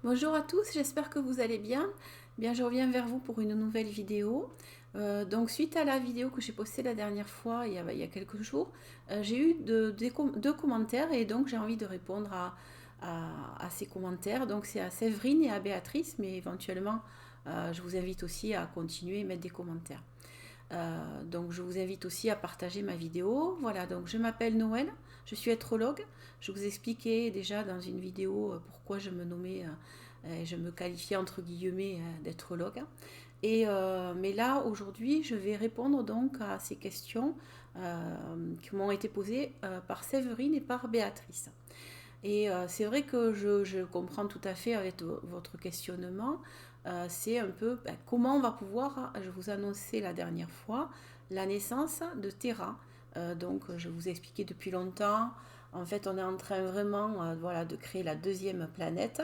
Bonjour à tous, j'espère que vous allez bien. Bien, je reviens vers vous pour une nouvelle vidéo. Donc, suite à la vidéo que j'ai postée la dernière fois, il y a quelques jours, j'ai eu deux commentaires et donc j'ai envie de répondre à ces commentaires. Donc, c'est à Séverine et à Béatrice, mais éventuellement, je vous invite aussi à continuer et mettre des commentaires. Donc je vous invite aussi à partager ma vidéo. Voilà, donc je m'appelle Noël, je suis astrologue. Je vous expliquais déjà dans une vidéo pourquoi je me nommais, je me qualifiais entre guillemets d'astrologue. Mais là, aujourd'hui, je vais répondre donc à ces questions qui m'ont été posées par Séverine et par Béatrice. C'est vrai que je comprends tout à fait avec votre questionnement. C'est un peu comment on va pouvoir, je vous annonçais la dernière fois, la naissance de Terra. Donc je vous ai expliqué depuis longtemps. En fait, on est en train vraiment voilà, de créer la deuxième planète,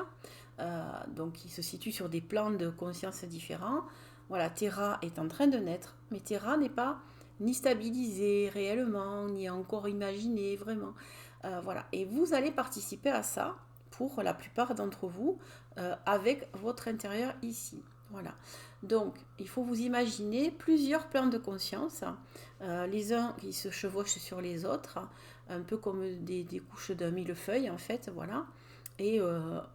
donc qui se situe sur des plans de conscience différents. Voilà, Terra est en train de naître, mais Terra n'est pas ni stabilisée réellement, ni encore imaginée vraiment. Voilà. Et vous allez participer à ça, pour la plupart d'entre vous, avec votre intérieur ici. Voilà. Donc, il faut vous imaginer plusieurs plans de conscience, les uns qui se chevauchent sur les autres, un peu comme des couches d'un millefeuille, en fait, voilà.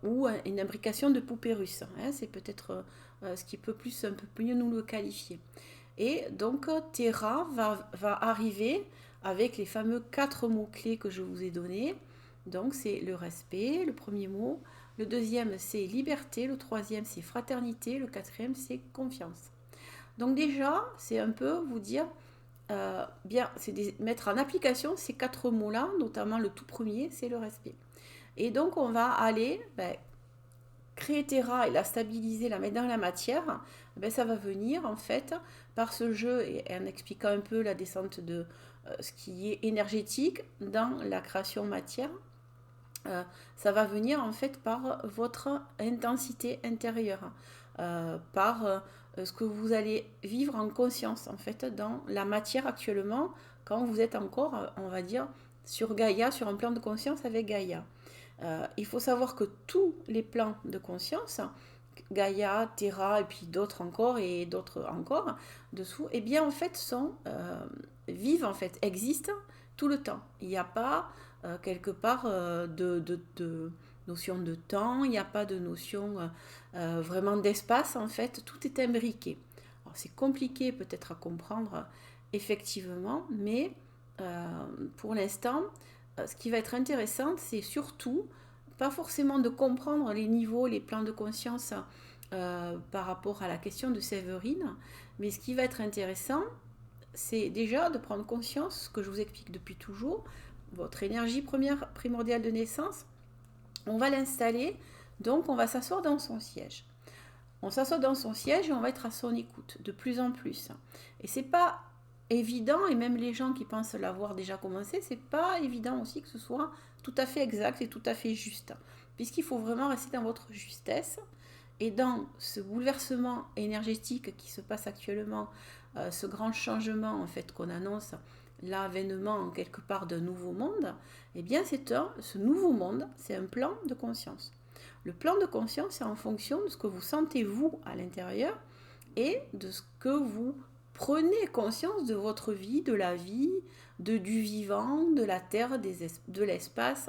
Ou une imbrication de poupée russe. Hein, c'est peut-être ce qui peut un peu mieux nous le qualifier. Et donc, Terra va arriver avec les fameux quatre mots-clés que je vous ai donnés. Donc, c'est le respect, le premier mot. Le deuxième, c'est liberté. Le troisième, c'est fraternité. Le quatrième, c'est confiance. Donc, déjà, c'est un peu vous dire, bien, c'est mettre en application ces quatre mots-là, notamment le tout premier, c'est le respect. Et donc, on va aller créer Terra et la stabiliser, la mettre dans la matière, ça va venir en fait par ce jeu et en expliquant un peu la descente de ce qui est énergétique dans la création matière. Ça va venir en fait par votre intensité intérieure, par ce que vous allez vivre en conscience en fait dans la matière actuellement quand vous êtes encore, on va dire, sur Gaïa, sur un plan de conscience avec Gaïa. Il faut savoir que tous les plans de conscience, Gaïa, Terra et puis d'autres encore et d'autres encore dessous, eh bien en fait vivent en fait, existent tout le temps. Il n'y a pas quelque part de notion de temps, il n'y a pas de notion vraiment d'espace en fait, tout est imbriqué. Alors c'est compliqué peut-être à comprendre effectivement, mais pour l'instant, ce qui va être intéressant, c'est surtout pas forcément de comprendre les niveaux, les plans de conscience par rapport à la question de Séverine, mais ce qui va être intéressant, c'est déjà de prendre conscience, ce que je vous explique depuis toujours, votre énergie première primordiale de naissance, on va l'installer, donc on va s'asseoir dans son siège. On s'assoit dans son siège et on va être à son écoute de plus en plus. Et c'est pas évident, et même les gens qui pensent l'avoir déjà commencé, c'est pas évident aussi que ce soit tout à fait exact et tout à fait juste. Puisqu'il faut vraiment rester dans votre justesse et dans ce bouleversement énergétique qui se passe actuellement, ce grand changement en fait qu'on annonce, l'avènement quelque part d'un nouveau monde, eh bien ce nouveau monde, c'est un plan de conscience. Le plan de conscience, c'est en fonction de ce que vous sentez vous à l'intérieur et de ce que vous prenez conscience de votre vie, de la vie, du vivant, de la terre, de l'espace,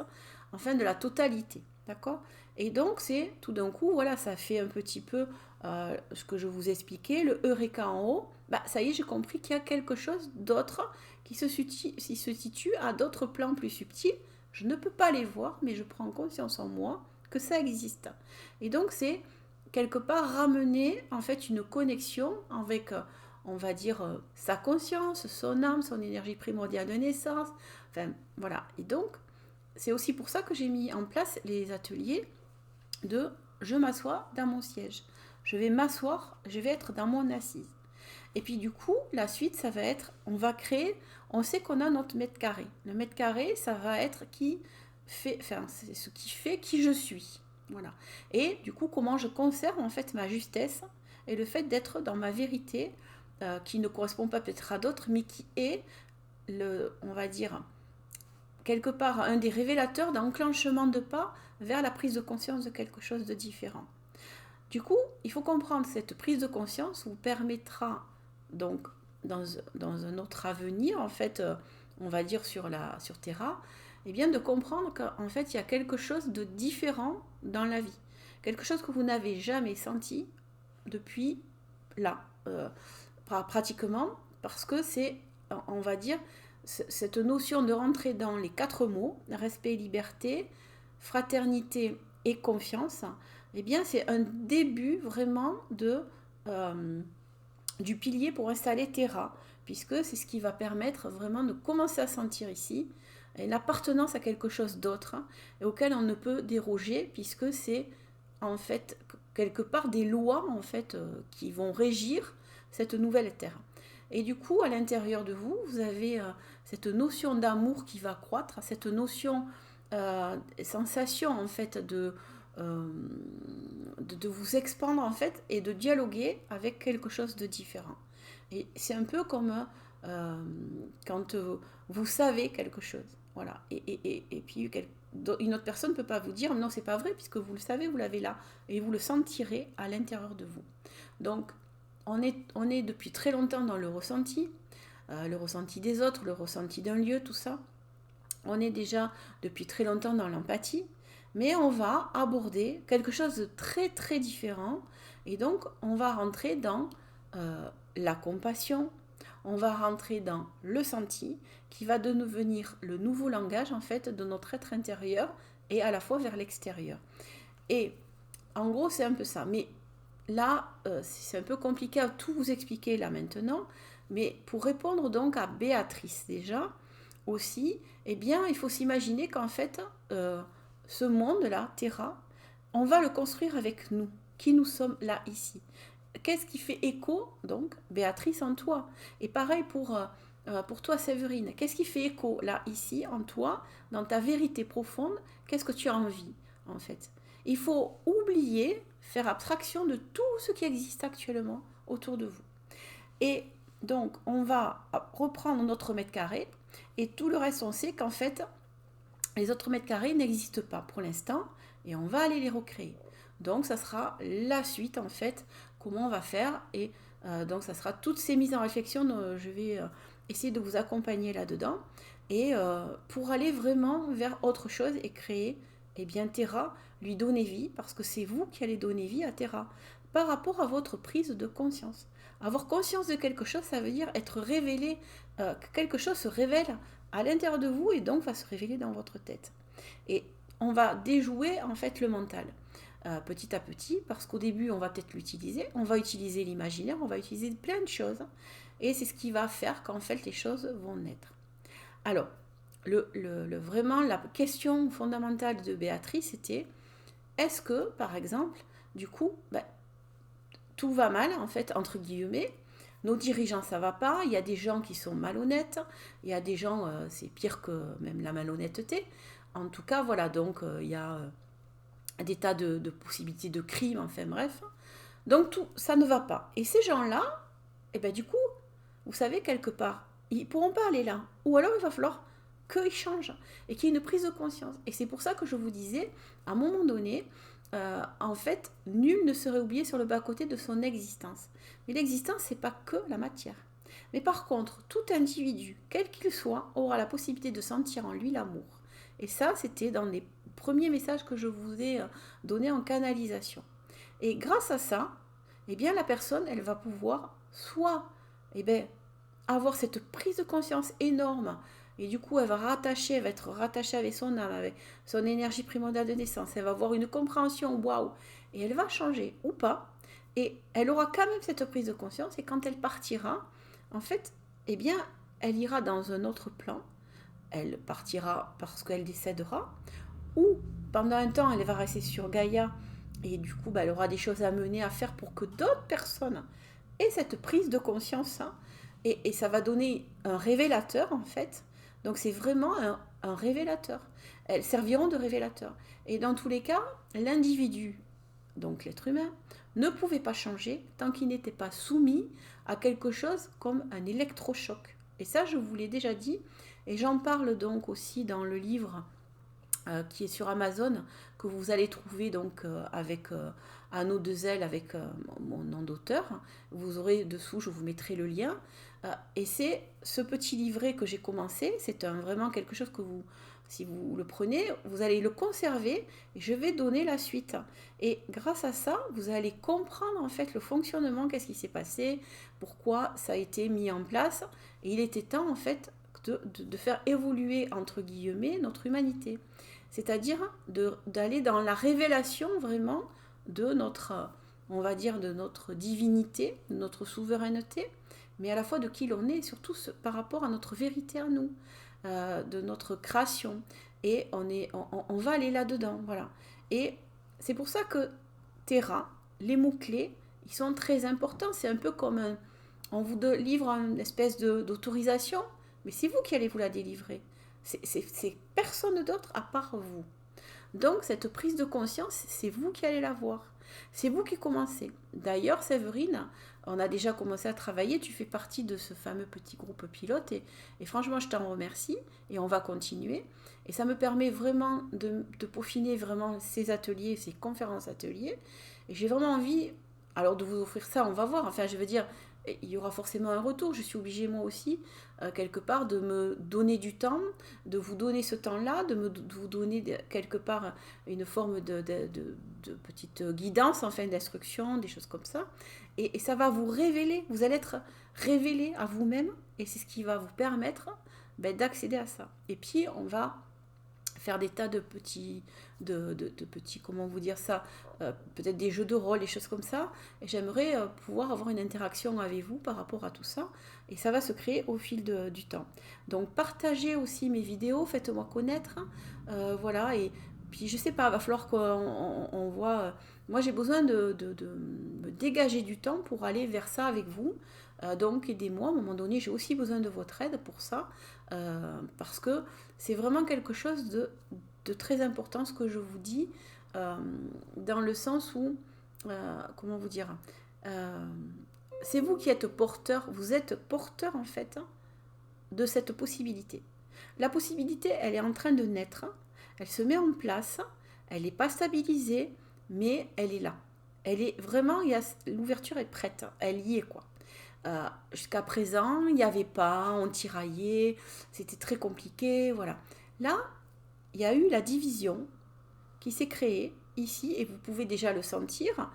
enfin de la totalité. D'accord. Et donc, c'est tout d'un coup, voilà, ça fait un petit peu ce que je vous expliquais, le Eureka en haut. Bah, ça y est, j'ai compris qu'il y a quelque chose d'autre qui se situe à d'autres plans plus subtils. Je ne peux pas les voir, mais je prends conscience en moi que ça existe. Et donc, c'est quelque part ramener en fait une connexion avec, on va dire, sa conscience, son âme, son énergie primordiale de naissance. Enfin, voilà. Et donc, c'est aussi pour ça que j'ai mis en place les ateliers de je m'assois dans mon siège. Je vais m'asseoir, je vais être dans mon assise. Et puis du coup, la suite, ça va être, on va créer, on sait qu'on a notre mètre carré. Le mètre carré, ça va être c'est ce qui fait qui je suis. Voilà. Et du coup, comment je conserve en fait ma justesse et le fait d'être dans ma vérité, qui ne correspond pas peut-être à d'autres, mais qui est on va dire, quelque part un des révélateurs d'enclenchement de pas vers la prise de conscience de quelque chose de différent. Du coup, il faut comprendre cette prise de conscience vous permettra donc dans un autre avenir, en fait, on va dire sur Terra, eh bien de comprendre qu'en fait il y a quelque chose de différent dans la vie, quelque chose que vous n'avez jamais senti depuis là, pratiquement, parce que c'est, on va dire, cette notion de rentrer dans les 4 mots, respect, liberté, fraternité et confiance, eh bien c'est un début vraiment du pilier pour installer Terra, puisque c'est ce qui va permettre vraiment de commencer à sentir ici l'appartenance à quelque chose d'autre et auquel on ne peut déroger, puisque c'est en fait quelque part des lois en fait qui vont régir cette nouvelle terre. Et du coup, à l'intérieur de vous, vous avez cette notion d'amour qui va croître, cette notion, sensation en fait de vous expandre en fait et de dialoguer avec quelque chose de différent. Et c'est un peu comme quand vous savez quelque chose. Voilà. Et puis une autre personne ne peut pas vous dire non, c'est pas vrai, puisque vous le savez, vous l'avez là, et vous le sentirez à l'intérieur de vous. Donc, on est depuis très longtemps dans le ressenti des autres, le ressenti d'un lieu, tout ça. On est déjà depuis très longtemps dans l'empathie, mais on va aborder quelque chose de très très différent, et donc on va rentrer dans la compassion, on va rentrer dans le senti, qui va devenir le nouveau langage en fait de notre être intérieur et à la fois vers l'extérieur. Et en gros c'est un peu ça, mais là c'est un peu compliqué à tout vous expliquer là maintenant, mais pour répondre donc à Béatrice déjà aussi, eh bien il faut s'imaginer qu'en fait ce monde-là, Terra, on va le construire avec nous, qui nous sommes là ici. Qu'est-ce qui fait écho, donc, Béatrice, en toi? Et pareil pour toi, Séverine. Qu'est-ce qui fait écho, là, ici, en toi, dans ta vérité profonde? Qu'est-ce que tu as envie, en fait? Il faut oublier, faire abstraction de tout ce qui existe actuellement autour de vous. Et donc, on va reprendre notre mètre carré, et tout le reste, on sait qu'en fait, les autres mètres carrés n'existent pas pour l'instant, et on va aller les recréer. Donc, ça sera la suite, en fait, comment on va faire, et donc ça sera toutes ces mises en réflexion, je vais essayer de vous accompagner là-dedans, et pour aller vraiment vers autre chose et créer, eh bien, Terra, lui donner vie, parce que c'est vous qui allez donner vie à Terra, par rapport à votre prise de conscience. Avoir conscience de quelque chose, ça veut dire être révélé, que quelque chose se révèle à l'intérieur de vous et donc va se révéler dans votre tête. Et on va déjouer en fait le mental. Petit à petit, parce qu'au début on va peut-être l'utiliser, on va utiliser l'imaginaire, on va utiliser plein de choses, et c'est ce qui va faire qu'en fait les choses vont naître. Alors, vraiment la question fondamentale de Béatrice était, est-ce que par exemple, du coup, tout va mal en fait, entre guillemets, nos dirigeants ça va pas, il y a des gens qui sont malhonnêtes, il y a des gens, c'est pire que même la malhonnêteté, en tout cas voilà, donc il y a des tas de possibilités de crimes, enfin bref. Donc tout ça ne va pas. Et ces gens-là, eh ben du coup, vous savez, quelque part, ils ne pourront pas aller là. Ou alors il va falloir qu'ils changent et qu'il y ait une prise de conscience. Et c'est pour ça que je vous disais, à un moment donné, en fait, nul ne serait oublié sur le bas-côté de son existence. Mais l'existence, c'est pas que la matière. Mais par contre, tout individu, quel qu'il soit, aura la possibilité de sentir en lui l'amour. Et ça, c'était dans les premiers messages que je vous ai donnés en canalisation. Et grâce à ça, eh bien, la personne, elle va pouvoir soit avoir cette prise de conscience énorme, et du coup, elle va être rattachée avec son âme, avec son énergie primordiale de naissance. Elle va avoir une compréhension, waouh, et elle va changer ou pas. Et elle aura quand même cette prise de conscience, et quand elle partira, en fait, eh bien, elle ira dans un autre plan. Elle partira parce qu'elle décédera, ou pendant un temps, elle va rester sur Gaïa, et du coup, elle aura des choses à mener, à faire pour que d'autres personnes aient cette prise de conscience, hein, et ça va donner un révélateur, en fait. Donc, c'est vraiment un révélateur. Elles serviront de révélateur. Et dans tous les cas, l'individu, donc l'être humain, ne pouvait pas changer tant qu'il n'était pas soumis à quelque chose comme un électrochoc. Et ça, je vous l'ai déjà dit. Et j'en parle donc aussi dans le livre qui est sur Amazon, que vous allez trouver donc avec Anneau de Zèle, avec mon nom d'auteur. Vous aurez dessous, je vous mettrai le lien. Et c'est ce petit livret que j'ai commencé. C'est vraiment quelque chose que vous, si vous le prenez, vous allez le conserver et je vais donner la suite. Et grâce à ça, vous allez comprendre en fait le fonctionnement, qu'est-ce qui s'est passé, pourquoi ça a été mis en place. Et il était temps en fait de faire évoluer entre guillemets notre humanité. C'est-à-dire d'aller dans la révélation vraiment de notre, on va dire, de notre divinité, de notre souveraineté, mais à la fois de qui l'on est, surtout par rapport à notre vérité à nous, de notre création. Et on va aller là-dedans, voilà. Et c'est pour ça que Terra, les mots-clés, ils sont très importants. C'est un peu comme on vous livre une espèce d'autorisation, mais c'est vous qui allez vous la délivrer. C'est personne d'autre à part vous. Donc cette prise de conscience, c'est vous qui allez la voir. C'est vous qui commencez. D'ailleurs, Séverine, on a déjà commencé à travailler. Tu fais partie de ce fameux petit groupe pilote. Et franchement, je t'en remercie. Et on va continuer. Et ça me permet vraiment de peaufiner vraiment ces ateliers, ces conférences ateliers. Et j'ai vraiment envie, alors de vous offrir ça, on va voir. Enfin, je veux dire, il y aura forcément un retour. Je suis obligée, moi aussi, quelque part, de me donner du temps, de vous donner ce temps-là, de vous donner quelque part une forme de petite guidance, enfin, d'instruction, des choses comme ça. Et ça va vous révéler, vous allez être révélé à vous-même, et c'est ce qui va vous permettre d'accéder à ça. Et puis, on va faire des tas de petits, comment vous dire ça, peut-être des jeux de rôle, des choses comme ça. Et j'aimerais pouvoir avoir une interaction avec vous par rapport à tout ça. Et ça va se créer au fil du temps. Donc partagez aussi mes vidéos, faites-moi connaître. Voilà, et puis je sais pas, il va falloir qu'on voit. Moi j'ai besoin de me dégager du temps pour aller vers ça avec vous. Donc aidez-moi, à un moment donné, j'ai aussi besoin de votre aide pour ça. Parce que c'est vraiment quelque chose de très important ce que je vous dis, dans le sens où, comment vous dire, c'est vous qui êtes porteur, vous êtes porteur en fait de cette possibilité. La possibilité, elle est en train de naître, elle se met en place, elle n'est pas stabilisée, mais elle est là. Elle est vraiment, l'ouverture est prête, elle y est quoi. Jusqu'à présent, il n'y avait pas, on tiraillait, c'était très compliqué, voilà. Là, il y a eu la division qui s'est créée ici, et vous pouvez déjà le sentir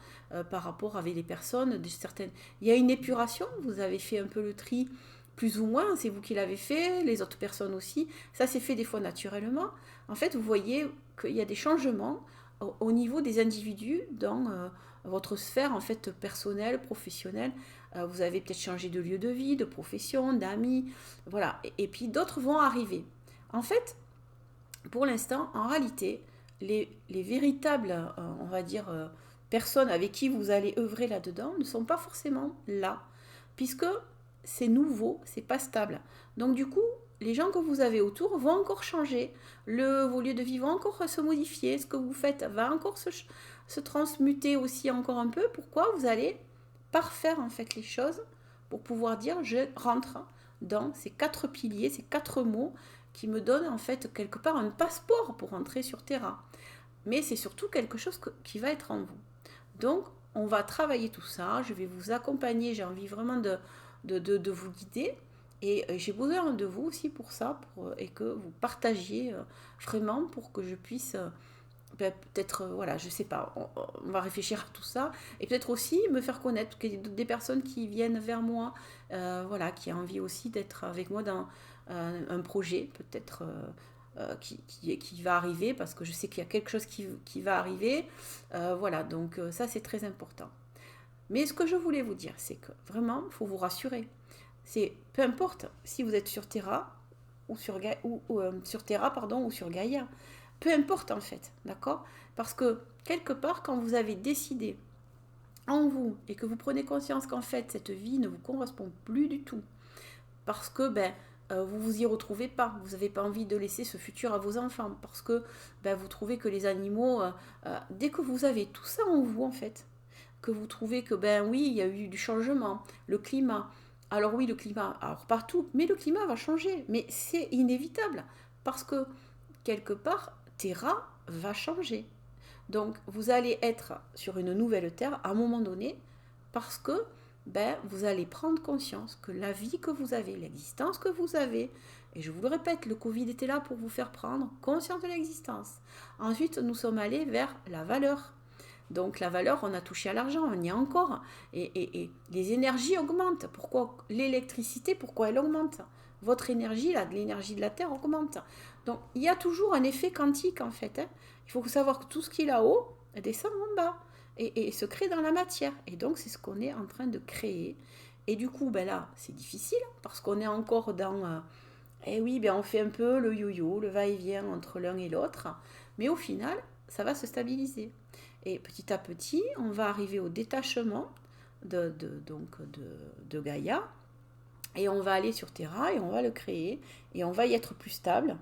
par rapport avec les personnes, certaines. Il y a une épuration, vous avez fait un peu le tri, plus ou moins, c'est vous qui l'avez fait, les autres personnes aussi. Ça s'est fait des fois naturellement. En fait, vous voyez qu'il y a des changements au niveau des individus dans votre sphère en fait personnelle, professionnelle. Vous avez peut-être changé de lieu de vie, de profession, d'amis, voilà. Et puis d'autres vont arriver. En fait, pour l'instant, en réalité, les véritables, on va dire, personnes avec qui vous allez œuvrer là-dedans ne sont pas forcément là, puisque c'est nouveau, c'est pas stable. Donc du coup, les gens que vous avez autour vont encore changer, vos lieux de vie vont encore se modifier, ce que vous faites va encore se transmuter aussi encore un peu. Pourquoi vous allez parfaire en fait les choses pour pouvoir dire je rentre dans ces 4 piliers, ces 4 mots qui me donnent en fait quelque part un passeport pour entrer sur Terra. Mais c'est surtout quelque chose qui va être en vous. Donc on va travailler tout ça, je vais vous accompagner, j'ai envie vraiment de vous guider. Et j'ai besoin de vous aussi pour ça, et que vous partagiez vraiment pour que je puisse peut-être, voilà, je sais pas, on va réfléchir à tout ça. Et peut-être aussi me faire connaître, qu'il y ait des personnes qui viennent vers moi, voilà, qui ont envie aussi d'être avec moi dans un projet, peut-être qui va arriver, parce que je sais qu'il y a quelque chose qui va arriver. Voilà, donc ça c'est très important. Mais ce que je voulais vous dire, c'est que vraiment, il faut vous rassurer. C'est peu importe si vous êtes sur Terra ou sur Terra pardon ou sur Gaïa, peu importe en fait, d'accord? Parce que quelque part, quand vous avez décidé en vous et que vous prenez conscience qu'en fait cette vie ne vous correspond plus du tout, parce que vous vous y retrouvez pas, vous n'avez pas envie de laisser ce futur à vos enfants, parce que vous trouvez que les animaux, dès que vous avez tout ça en vous en fait, que vous trouvez que oui, il y a eu du changement, le climat, Alors oui, le climat, alors partout, mais le climat va changer, mais c'est inévitable, parce que quelque part, Terra va changer. Donc vous allez être sur une nouvelle Terre à un moment donné, parce que vous allez prendre conscience que la vie que vous avez, l'existence que vous avez, et je vous le répète, le Covid était là pour vous faire prendre conscience de l'existence. Ensuite, nous sommes allés vers la valeur. Donc la valeur, on a touché à l'argent, on y est encore. Et les énergies augmentent. Pourquoi l'électricité, pourquoi elle augmente? Votre énergie, l'énergie de la Terre augmente. Donc il y a toujours un effet quantique en fait. Il faut savoir que tout ce qui est là-haut descend en bas et se crée dans la matière. Et donc c'est ce qu'on est en train de créer. Et du coup, là, c'est difficile parce qu'on est encore dans... eh oui, on fait un peu le yo-yo, le va-et-vient entre l'un et l'autre. Mais au final, ça va se stabiliser. Et petit à petit, on va arriver au détachement de Gaïa. Et on va aller sur Terra et on va le créer. Et on va y être plus stable.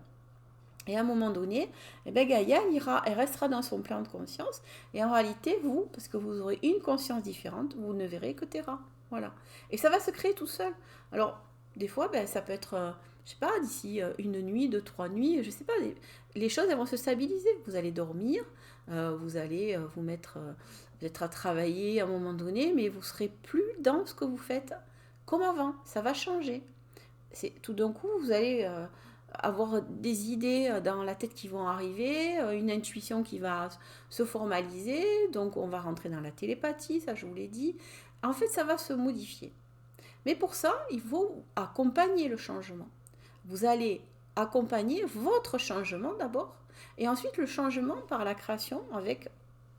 Et à un moment donné, Gaïa, elle restera dans son plan de conscience. Et en réalité, vous, parce que vous aurez une conscience différente, vous ne verrez que Terra. Voilà. Et ça va se créer tout seul. Alors, des fois, ça peut être, je sais pas, d'ici une nuit, 2, 3 nuits, je sais pas, les choses, elles vont se stabiliser. Vous allez dormir, vous allez vous mettre peut-être à travailler à un moment donné, mais vous serez plus dans ce que vous faites comme avant. Ça va changer. Tout d'un coup, vous allez avoir des idées dans la tête qui vont arriver, une intuition qui va se formaliser, donc on va rentrer dans la télépathie, ça je vous l'ai dit. En fait, ça va se modifier. Mais pour ça, il faut accompagner le changement. Vous allez accompagner votre changement d'abord, et ensuite le changement par la création avec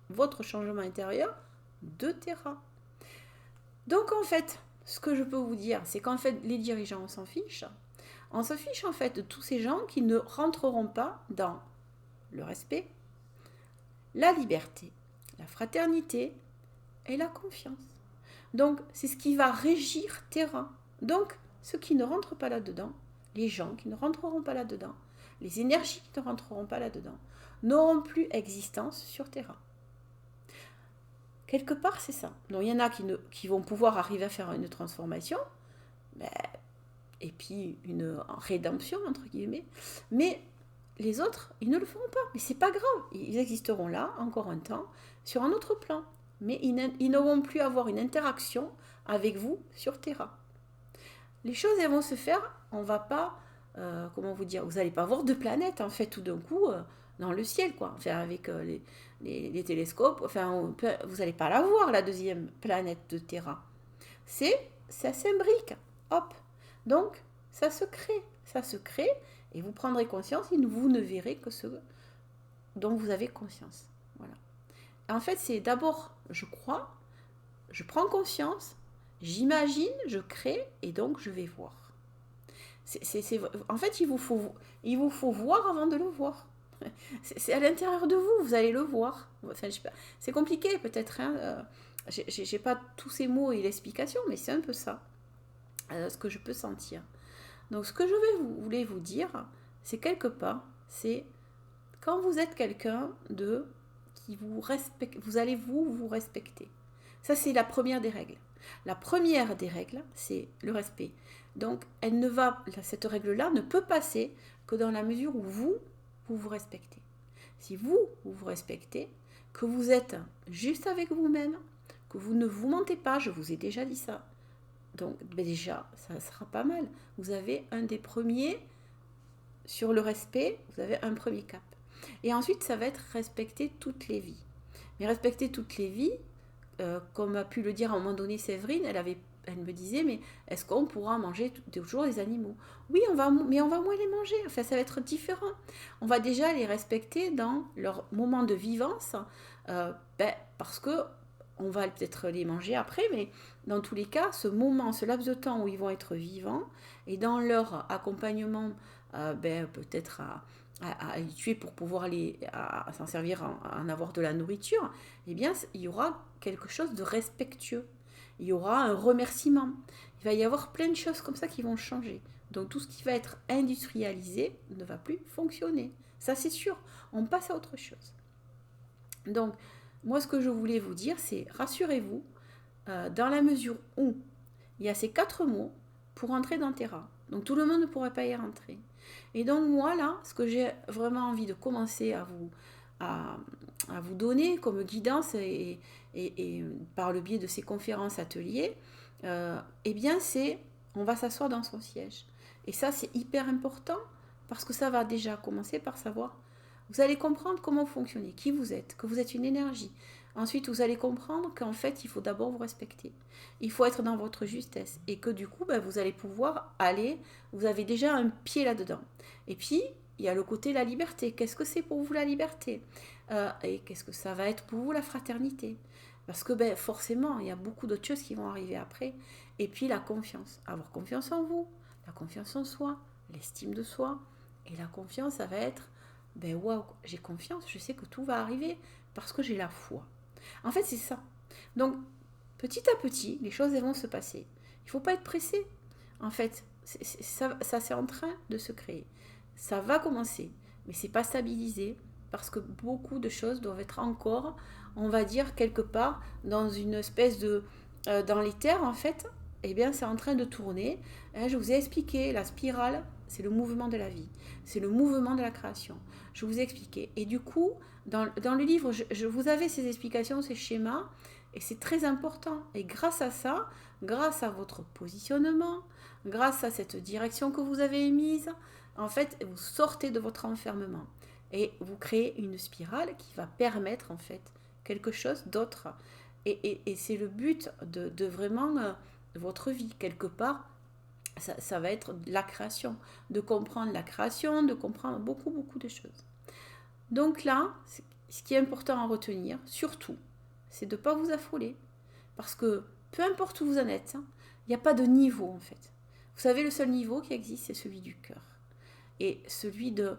votre changement intérieur de Terra. Donc en fait, ce que je peux vous dire, c'est qu'en fait, les dirigeants, on s'en fiche. On se fiche en fait de tous ces gens qui ne rentreront pas dans le respect, la liberté, la fraternité et la confiance. Donc, c'est ce qui va régir Terra. Donc, ceux qui ne rentrent pas là-dedans, les gens qui ne rentreront pas là-dedans, les énergies qui ne rentreront pas là-dedans, n'auront plus existence sur Terra. Quelque part, c'est ça. Donc, il y en a qui vont pouvoir arriver à faire une transformation, et puis une rédemption, entre guillemets, mais les autres, ils ne le feront pas. Mais c'est pas grave, ils existeront là, encore un temps, sur un autre plan. Mais ils ne vont plus avoir une interaction avec vous sur Terra. Les choses, elles vont se faire, on va pas, comment vous dire, vous n'allez pas voir de planète, en fait, tout d'un coup, dans le ciel, quoi. Enfin, avec les télescopes, enfin, vous n'allez pas la voir, la deuxième planète de Terra. Ça s'imbrique, hop. Donc, ça se crée, et vous prendrez conscience, et vous ne verrez que ce dont vous avez conscience. Voilà. En fait, c'est d'abord, je crois, je prends conscience, j'imagine, je crée, et donc je vais voir. En fait, il vous faut voir avant de le voir. C'est à l'intérieur de vous, vous allez le voir. Enfin, je sais pas, c'est compliqué peut-être, hein, j'ai pas tous ces mots et l'explication, mais c'est un peu ça, ce que je peux sentir. Donc ce que je voulais vous dire, c'est quelque part, c'est quand vous êtes quelqu'un qui vous respecte, vous allez vous respecter. Ça, c'est la première des règles. La première des règles, c'est le respect. Donc, cette règle-là ne peut passer que dans la mesure où vous vous respectez. Si vous vous respectez, que vous êtes juste avec vous-même, que vous ne vous mentez pas, je vous ai déjà dit ça. Donc, déjà, ça sera pas mal. Vous avez un des premiers sur le respect, vous avez un premier cap. Et ensuite, ça va être respecter toutes les vies. Mais respecter toutes les vies, comme a pu le dire à un moment donné Séverine, elle me disait, mais est-ce qu'on pourra manger toujours les animaux? Oui, mais on va moins les manger. Enfin, ça va être différent. On va déjà les respecter dans leur moment de vivance, parce que on va peut-être les manger après, mais dans tous les cas, ce laps de temps où ils vont être vivants, et dans leur accompagnement, peut-être à les tuer pour pouvoir s'en servir, en avoir de la nourriture, eh bien, il y aura quelque chose de respectueux. Il y aura un remerciement. Il va y avoir plein de choses comme ça qui vont changer. Donc tout ce qui va être industrialisé ne va plus fonctionner. Ça, c'est sûr. On passe à autre chose. Donc, moi, ce que je voulais vous dire, c'est rassurez-vous, dans la mesure où il y a ces 4 mots pour entrer dans Terra. Donc tout le monde ne pourrait pas y rentrer. Et donc moi là, ce que j'ai vraiment envie de commencer à, à vous donner comme guidance et par le biais de ces conférences, ateliers, eh bien c'est, on va s'asseoir dans son siège. Et ça c'est hyper important parce que ça va déjà commencer par savoir, vous allez comprendre comment vous fonctionnez, qui vous êtes, que vous êtes une énergie. Ensuite, vous allez comprendre qu'en fait, il faut d'abord vous respecter. Il faut être dans votre justesse. Et que du coup, ben, vous allez pouvoir aller, vous avez déjà un pied là-dedans. Et puis, il y a le côté la liberté. Qu'est-ce que c'est pour vous la liberté et qu'est-ce que ça va être pour vous la fraternité? Parce que ben, forcément, il y a beaucoup d'autres choses qui vont arriver après. Et puis la confiance. Avoir confiance en vous, la confiance en soi, l'estime de soi. Et la confiance, ça va être, ben waouh, j'ai confiance, je sais que tout va arriver parce que j'ai la foi. En fait, c'est ça. Donc, petit à petit, les choses elles vont se passer. Il ne faut pas être pressé. En fait, ça c'est en train de se créer. Ça va commencer, mais c'est pas stabilisé parce que beaucoup de choses doivent être encore, on va dire, quelque part dans une espèce de... dans les terres, en fait, eh bien, c'est en train de tourner. Je vous ai expliqué, la spirale, c'est le mouvement de la vie. C'est le mouvement de la création. Je vous ai expliqué. Et du coup, dans le livre, je vous avais ces explications, ces schémas, et c'est très important. Et grâce à ça, grâce à votre positionnement, grâce à cette direction que vous avez émise, en fait, vous sortez de votre enfermement. Et vous créez une spirale qui va permettre, en fait, quelque chose d'autre. Et c'est le but de vraiment votre vie. Quelque part, ça va être la création. De comprendre la création, de comprendre beaucoup, beaucoup de choses. Donc là, ce qui est important à retenir, surtout, c'est de ne pas vous affoler. Parce que peu importe où vous en êtes, il n'y a pas de niveau en fait. Vous savez, le seul niveau qui existe, c'est celui du cœur. Et celui de,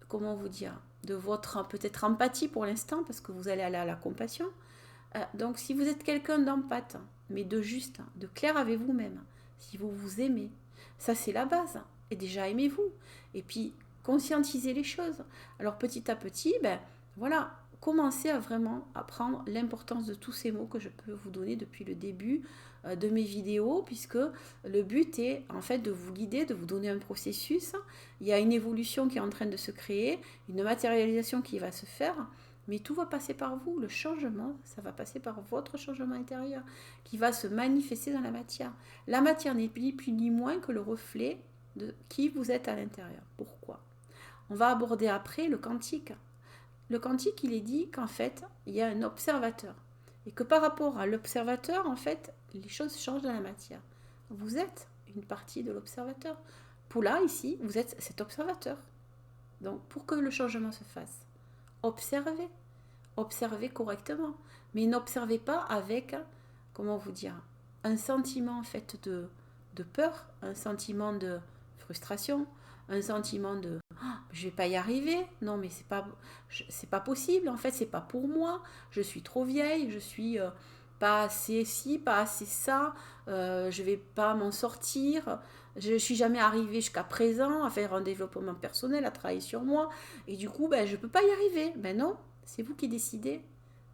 comment vous dire, de votre peut-être empathie pour l'instant, parce que vous allez aller à la compassion. Donc si vous êtes quelqu'un d'empathe, mais de juste, de clair avec vous-même, si vous vous aimez, ça c'est la base. Et déjà aimez-vous. Et puis conscientiser les choses. Alors petit à petit, ben voilà, commencez à vraiment apprendre l'importance de tous ces mots que je peux vous donner depuis le début de mes vidéos, puisque le but est en fait de vous guider, de vous donner un processus. Il y a une évolution qui est en train de se créer, une matérialisation qui va se faire, mais tout va passer par vous. Le changement, ça va passer par votre changement intérieur qui va se manifester dans la matière. La matière n'est ni plus ni moins que le reflet de qui vous êtes à l'intérieur. Pourquoi? On va aborder après le quantique. Le quantique, il est dit qu'en fait, il y a un observateur. Et que par rapport à l'observateur, en fait, les choses changent dans la matière. Vous êtes une partie de l'observateur. Pour là, ici, vous êtes cet observateur. Donc, pour que le changement se fasse, observez. Observez correctement. Mais n'observez pas avec, comment vous dire, un sentiment en fait de peur, un sentiment de frustration, un sentiment de je vais pas y arriver, non mais c'est pas possible, en fait c'est pas pour moi, je suis trop vieille, je suis pas assez ci, pas assez ça, je vais pas m'en sortir, je suis jamais arrivée jusqu'à présent à faire un développement personnel, à travailler sur moi, et du coup ben je peux pas y arriver. Ben non, c'est vous qui décidez.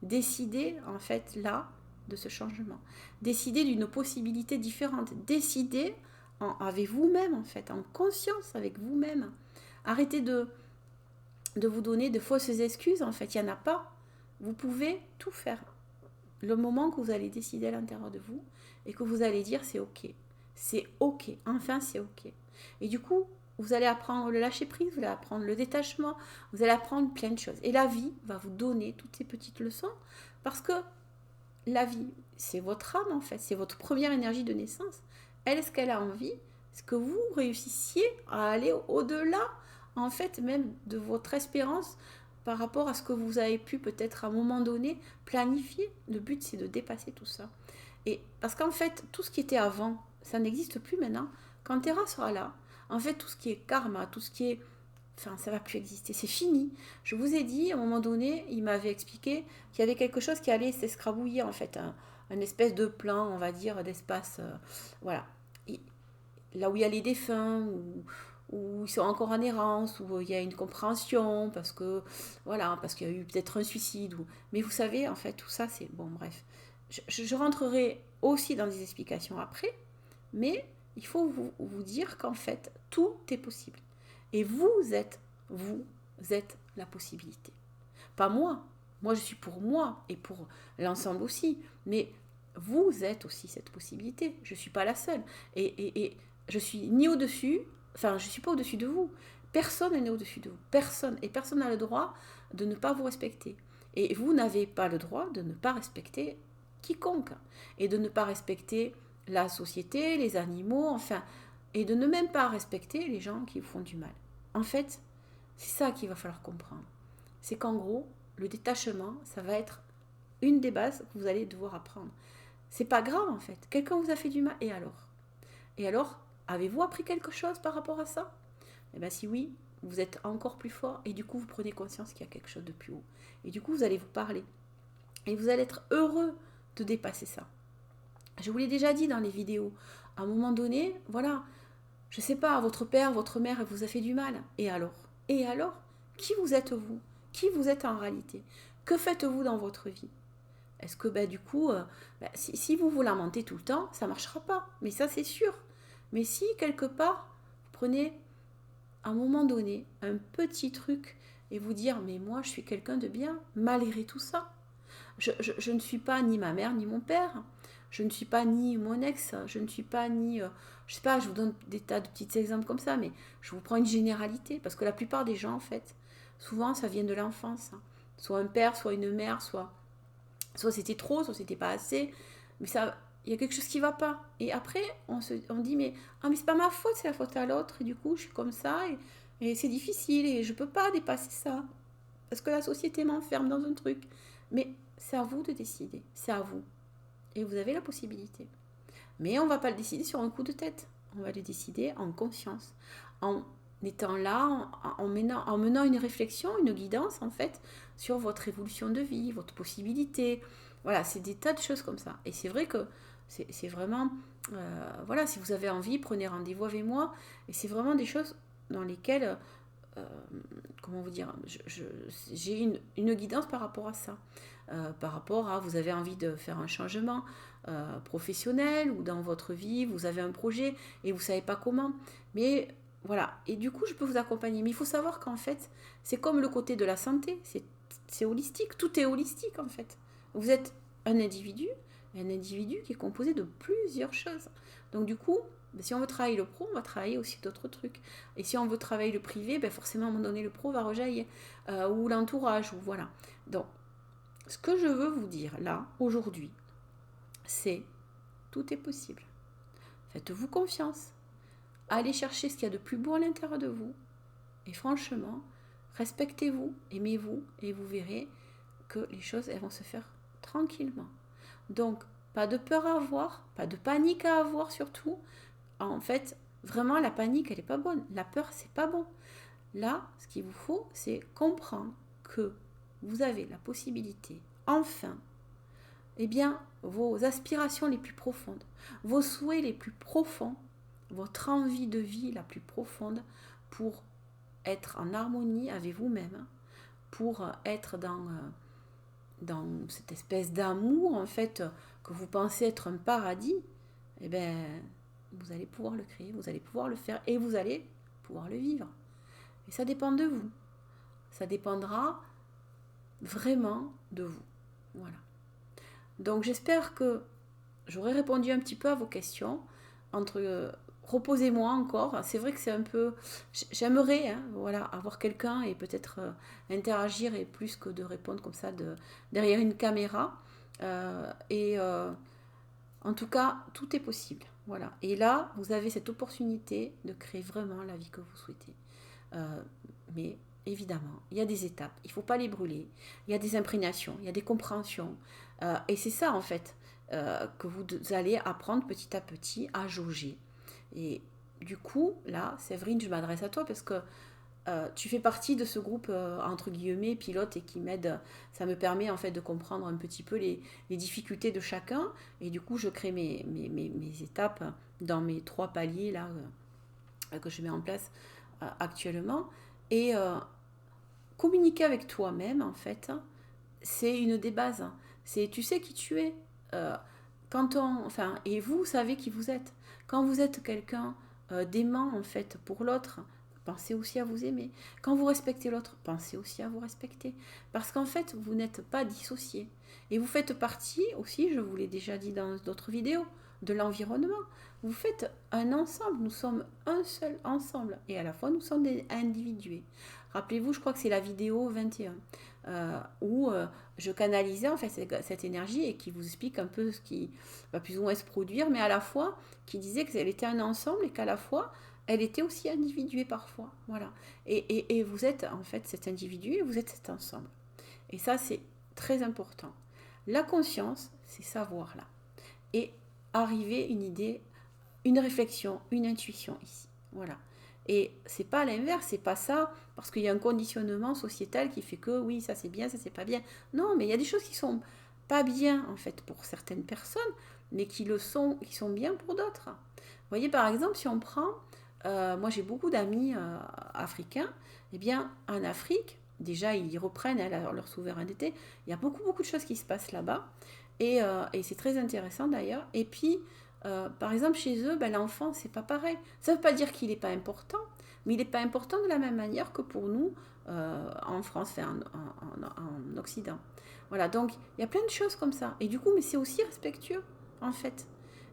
Décidez en fait là de ce changement. Décidez d'une possibilité différente. Décidez avec vous-même en fait, en conscience avec vous-même. Arrêtez de vous donner de fausses excuses, en fait, il n'y en a pas. Vous pouvez tout faire. Le moment que vous allez décider à l'intérieur de vous et que vous allez dire c'est ok. C'est ok, enfin c'est ok. Et du coup, vous allez apprendre le lâcher prise, vous allez apprendre le détachement, vous allez apprendre plein de choses. Et la vie va vous donner toutes ces petites leçons parce que la vie, c'est votre âme en fait, c'est votre première énergie de naissance. Elle, est-ce qu'elle a envie? Est-ce que vous réussissiez à aller au-delà en fait même de votre espérance par rapport à ce que vous avez pu peut-être à un moment donné planifier? Le but c'est de dépasser tout ça. Et parce qu'en fait, tout ce qui était avant, ça n'existe plus maintenant. Quand Terra sera là, en fait, tout ce qui est karma, tout ce qui est... Enfin, ça va plus exister, c'est fini. Je vous ai dit, à un moment donné, il m'avait expliqué qu'il y avait quelque chose qui allait s'escrabouiller, en fait, un espèce de plan, on va dire, d'espace, voilà. Et là où il y a les défunts, où ils sont encore en errance, où il y a une compréhension, parce que, voilà, parce qu'il y a eu peut-être un suicide. Mais vous savez, en fait, tout ça, c'est... Bon, bref. Je rentrerai aussi dans des explications après, Mais il faut vous dire qu'en fait, tout est possible. Et vous êtes la possibilité. Pas moi. Moi, je suis pour moi et pour l'ensemble aussi. Mais vous êtes aussi cette possibilité. Je ne suis pas la seule. Et je suis ni au-dessus, enfin, je ne suis pas au-dessus de vous. Personne n'est au-dessus de vous. Personne. Et personne n'a le droit de ne pas vous respecter. Et vous n'avez pas le droit de ne pas respecter quiconque. Et de ne pas respecter la société, les animaux, enfin. Et de ne même pas respecter les gens qui vous font du mal. En fait, c'est ça qu'il va falloir comprendre. C'est qu'en gros, le détachement, ça va être une des bases que vous allez devoir apprendre. C'est pas grave en fait. Quelqu'un vous a fait du mal, et alors? Et alors, avez-vous appris quelque chose par rapport à ça? Eh bien si oui, vous êtes encore plus fort et du coup vous prenez conscience qu'il y a quelque chose de plus haut. Et du coup vous allez vous parler. Et vous allez être heureux de dépasser ça. Je vous l'ai déjà dit dans les vidéos. À un moment donné, voilà, je sais pas, votre père, votre mère vous a fait du mal. Et alors? Et alors? Qui vous êtes vous? Qui vous êtes en réalité? Que faites-vous dans votre vie? Est-ce que du coup, si vous vous lamentez tout le temps, ça ne marchera pas. Mais ça, c'est sûr. Mais si, quelque part, vous prenez à un moment donné un petit truc et vous dire, mais moi, je suis quelqu'un de bien, malgré tout ça. Je ne suis pas ni ma mère, ni mon père. Je ne suis pas ni mon ex. Je ne suis pas ni... je sais pas, je vous donne des tas de petits exemples comme ça, mais je vous prends une généralité. Parce que la plupart des gens, en fait, souvent, ça vient de l'enfance. Soit un père, soit une mère, soit c'était trop, soit c'était pas assez, mais ça, il y a quelque chose qui va pas. Et après, on dit, mais c'est pas ma faute, c'est la faute à l'autre, et du coup, je suis comme ça, et c'est difficile, et je peux pas dépasser ça, parce que la société m'enferme dans un truc. Mais c'est à vous de décider, c'est à vous. Et vous avez la possibilité. Mais on va pas le décider sur un coup de tête, on va le décider en conscience, en étant là, en menant une réflexion, une guidance en fait, sur votre évolution de vie, votre possibilité. Voilà, c'est des tas de choses comme ça. Et c'est vrai que c'est vraiment, voilà, si vous avez envie, prenez rendez-vous avec moi. Et c'est vraiment des choses dans lesquelles, euh, comment vous dire, j'ai une guidance par rapport à ça. Par rapport à, vous avez envie de faire un changement professionnel ou dans votre vie, vous avez un projet et vous ne savez pas comment. Mais voilà, et du coup, je peux vous accompagner. Mais il faut savoir qu'en fait, c'est comme le côté de la santé, c'est holistique, tout est holistique en fait. Vous êtes un individu qui est composé de plusieurs choses. Donc du coup, si on veut travailler le pro, on va travailler aussi d'autres trucs. Et si on veut travailler le privé, forcément à un moment donné, le pro va rejaillir. Ou l'entourage, ou voilà. Donc, ce que je veux vous dire là, aujourd'hui, c'est tout est possible. Faites-vous confiance. Allez chercher ce qu'il y a de plus beau à l'intérieur de vous. Et franchement, respectez-vous, aimez-vous, et vous verrez que les choses, elles vont se faire tranquillement. Donc, pas de peur à avoir, pas de panique à avoir surtout. En fait, vraiment, la panique, elle n'est pas bonne. La peur, c'est pas bon. Là, ce qu'il vous faut, c'est comprendre que vous avez la possibilité, enfin, eh bien, vos aspirations les plus profondes, vos souhaits les plus profonds, votre envie de vie la plus profonde pour être en harmonie avec vous-même, pour être dans cette espèce d'amour, en fait, que vous pensez être un paradis, eh bien, vous allez pouvoir le créer, vous allez pouvoir le faire et vous allez pouvoir le vivre. Et ça dépend de vous. Ça dépendra vraiment de vous. Voilà. Donc j'espère que j'aurai répondu un petit peu à vos questions. Reposez-moi encore. C'est vrai que c'est un peu... J'aimerais voilà, avoir quelqu'un et peut-être interagir et plus que de répondre comme ça derrière une caméra. En tout cas, tout est possible. Voilà. Et là, vous avez cette opportunité de créer vraiment la vie que vous souhaitez. Mais évidemment, il y a des étapes. Il ne faut pas les brûler. Il y a des imprégnations, il y a des compréhensions. Et c'est ça, en fait, que vous allez apprendre petit à petit à jauger. Et du coup, là, Séverine, je m'adresse à toi parce que tu fais partie de ce groupe, entre guillemets, pilote et qui m'aide. Ça me permet, en fait, de comprendre un petit peu les difficultés de chacun. Et du coup, je crée mes étapes dans mes 3 paliers, là, que je mets en place actuellement. Et communiquer avec toi-même, en fait, c'est une des bases. C'est tu sais qui tu es. Enfin, et vous savez qui vous êtes. Quand vous êtes quelqu'un d'aimant, en fait, pour l'autre, pensez aussi à vous aimer. Quand vous respectez l'autre, pensez aussi à vous respecter. Parce qu'en fait, vous n'êtes pas dissociés. Et vous faites partie aussi, je vous l'ai déjà dit dans d'autres vidéos, de l'environnement. Vous faites un ensemble, nous sommes un seul ensemble. Et à la fois, nous sommes des individués. Rappelez-vous, je crois que c'est la vidéo 21, où je canalisais en fait cette énergie et qui vous explique un peu ce qui va plus ou moins se produire, mais à la fois qui disait qu'elle était un ensemble et qu'à la fois elle était aussi individuée parfois. Voilà. Et vous êtes en fait cet individu et vous êtes cet ensemble. Et ça, c'est très important. La conscience, c'est savoir là. Et arriver une idée, une réflexion, une intuition ici. Voilà. Et c'est pas l'inverse, c'est pas ça, parce qu'il y a un conditionnement sociétal qui fait que oui, ça c'est bien, ça c'est pas bien. Non, mais il y a des choses qui sont pas bien en fait pour certaines personnes, mais qui le sont, qui sont bien pour d'autres. Vous voyez, par exemple, si on prend, moi j'ai beaucoup d'amis africains, eh bien en Afrique, déjà ils reprennent leur souveraineté, il y a beaucoup de choses qui se passent là-bas, et c'est très intéressant d'ailleurs. Et puis, par exemple, chez eux, ben, l'enfant, c'est pas pareil. Ça ne veut pas dire qu'il n'est pas important, mais il n'est pas important de la même manière que pour nous en France, enfin, en Occident. Voilà, donc il y a plein de choses comme ça. Et du coup, mais c'est aussi respectueux, en fait.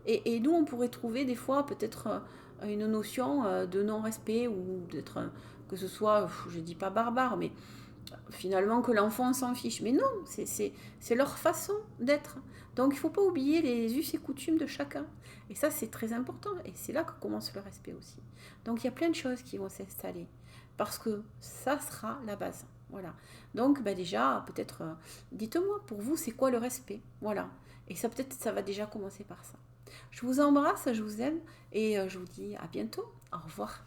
Et nous, on pourrait trouver des fois peut-être une notion de non-respect ou d'être, que ce soit, je dis pas barbare, mais finalement que l'enfant s'en fiche. Mais non, c'est leur façon d'être. Donc il ne faut pas oublier les us et coutumes de chacun. Et ça, c'est très important. Et c'est là que commence le respect aussi. Donc il y a plein de choses qui vont s'installer. Parce que ça sera la base. Voilà. Donc ben déjà, peut-être, dites-moi, pour vous, c'est quoi le respect? Voilà. Et ça, peut-être, ça va déjà commencer par ça. Je vous embrasse, je vous aime. Et je vous dis à bientôt. Au revoir.